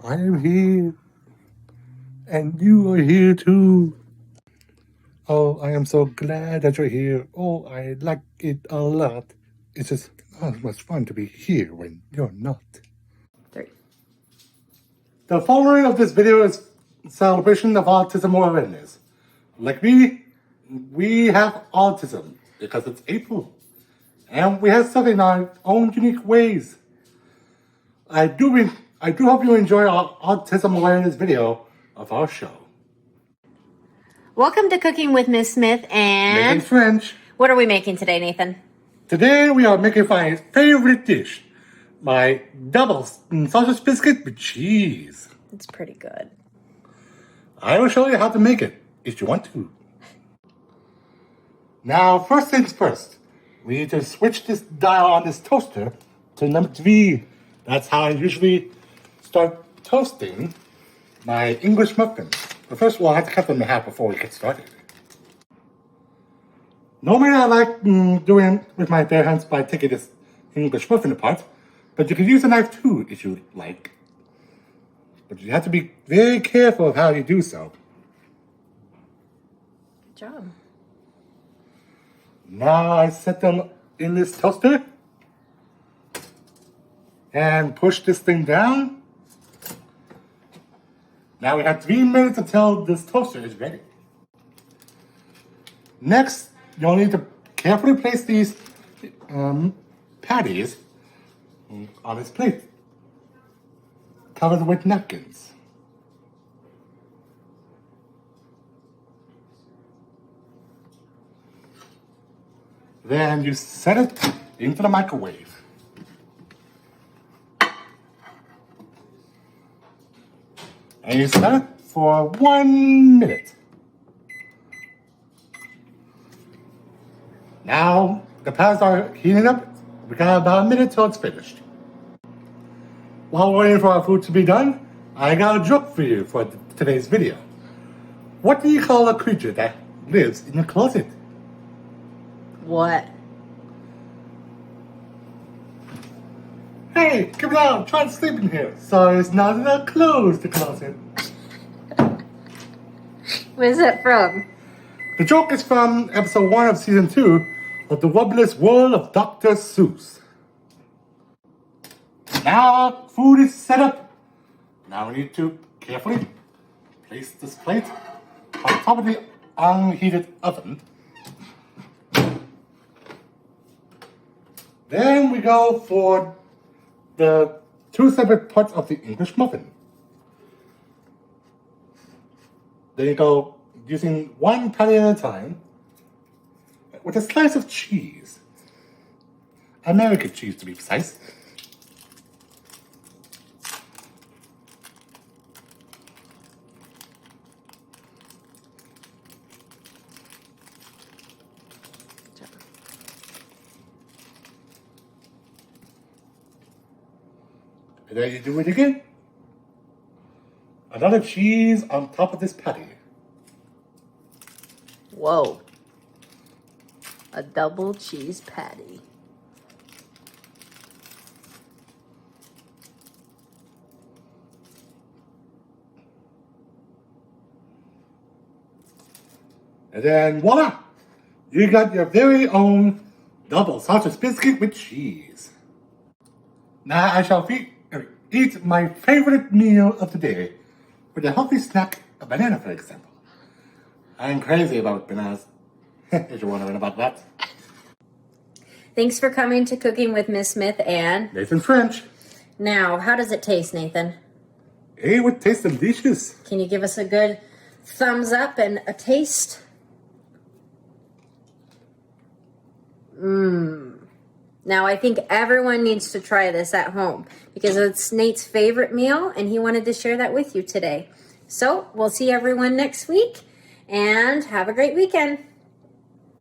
I am here. And you are here too. Oh, I am so glad that you're here. Oh, I like it a lot. It's just not much fun to be here when you're not. 3. The following of this video is a celebration of autism awareness. Like me, we have autism because it's April. And we have something in our own unique ways. I do hope you enjoy our autism awareness video of our show. Welcome to Cooking with Miss Smith and... Nathan French. What are we making today, Nathan? Today we are making my favorite dish. My double sausage biscuit with cheese. It's pretty good. I will show you how to make it, if you want to. Now, first things first. We need to switch this dial on this toaster to number 3. That's how I usually start toasting my English muffins. But first of all, I have to cut them in half before we get started. Normally I like doing it with my bare hands by taking this English muffin apart, but you can use a knife too if you like. But you have to be very careful of how you do so. Good job. Now I set them in this toaster and push this thing down. Now we have 3 minutes until this toaster is ready. Next, you'll need to carefully place these patties on this plate, covered with napkins. Then you set it into the microwave. And you set it for 1 minute. Now the patties are heating up. We got about a minute till it's finished. While we're waiting for our food to be done, I got a joke for you for today's video. What do you call a creature that lives in a closet? What? Hey, come down, try to sleep in here. Sorry, it's not enough clothes to closet. Where's that from? The joke is from episode 1 of season 2 of The Wobblers World of Dr. Seuss. Now food is set up. Now we need to carefully place this plate on top of the unheated oven. Then we go for the 2 separate parts of the English muffin. Then you go using 1 patty at a time with a slice of cheese. American cheese to be precise. And then you do it again. Another cheese on top of this patty. Whoa. A double cheese patty. And then voila! You got your very own double sausage biscuit with cheese. Now I shall eat my favorite meal of the day with a healthy snack, a banana for example. I'm crazy about bananas, if you're wondering about that. Thanks for coming to Cooking with Miss Smith and... Nathan French. Now, how does it taste, Nathan? It would taste delicious. Can you give us a good thumbs up and a taste? Now, I think everyone needs to try this at home because it's Nate's favorite meal and he wanted to share that with you today. So, we'll see everyone next week and have a great weekend.